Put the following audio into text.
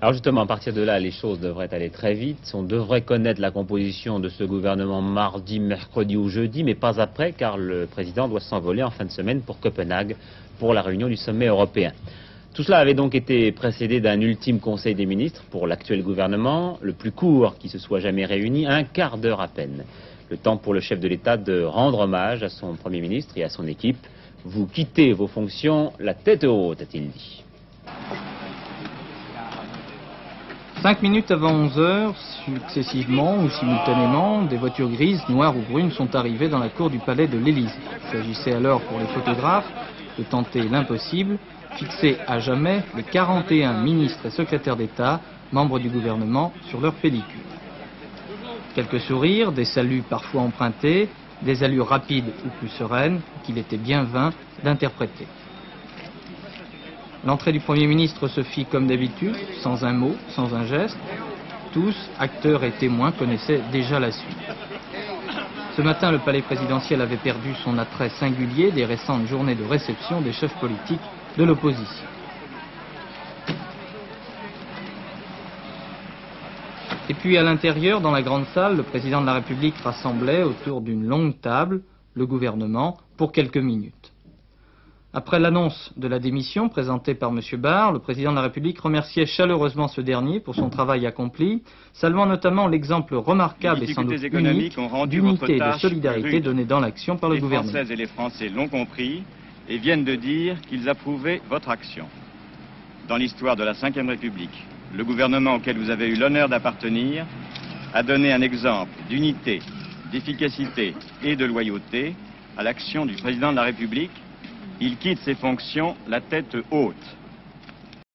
Alors justement, à partir de là, les choses devraient aller très vite. On devrait connaître la composition de ce gouvernement mardi, mercredi ou jeudi, mais pas après, car le président doit s'envoler en fin de semaine pour Copenhague, pour la réunion du sommet européen. Tout cela avait donc été précédé d'un ultime conseil des ministres pour l'actuel gouvernement, le plus court qui se soit jamais réuni, un quart d'heure à peine. Le temps pour le chef de l'État de rendre hommage à son Premier ministre et à son équipe. Vous quittez vos fonctions la tête haute, a-t-il dit. 5 minutes avant 11 heures, successivement ou simultanément, des voitures grises, noires ou brunes sont arrivées dans la cour du palais de l'Élysée. Il s'agissait alors pour les photographes de tenter l'impossible, fixer à jamais les 41 ministres et secrétaires d'État, membres du gouvernement, sur leur pellicule. Quelques sourires, des saluts parfois empruntés, des allures rapides ou plus sereines qu'il était bien vain d'interpréter. L'entrée du Premier ministre se fit comme d'habitude, sans un mot, sans un geste. Tous, acteurs et témoins, connaissaient déjà la suite. Ce matin, le palais présidentiel avait perdu son attrait singulier des récentes journées de réception des chefs politiques de l'opposition. Et puis à l'intérieur, dans la grande salle, le président de la République rassemblait autour d'une longue table le gouvernement pour quelques minutes. Après l'annonce de la démission présentée par M. Barre, le président de la République remerciait chaleureusement ce dernier pour son travail accompli, saluant notamment l'exemple remarquable et sans doute unique d'unité et de solidarité donnée dans l'action par le gouvernement. Les Françaises et les Français l'ont compris et viennent de dire qu'ils approuvaient votre action. Dans l'histoire de la Ve République, le gouvernement auquel vous avez eu l'honneur d'appartenir a donné un exemple d'unité, d'efficacité et de loyauté à l'action du président de la République. Il quitte ses fonctions la tête haute.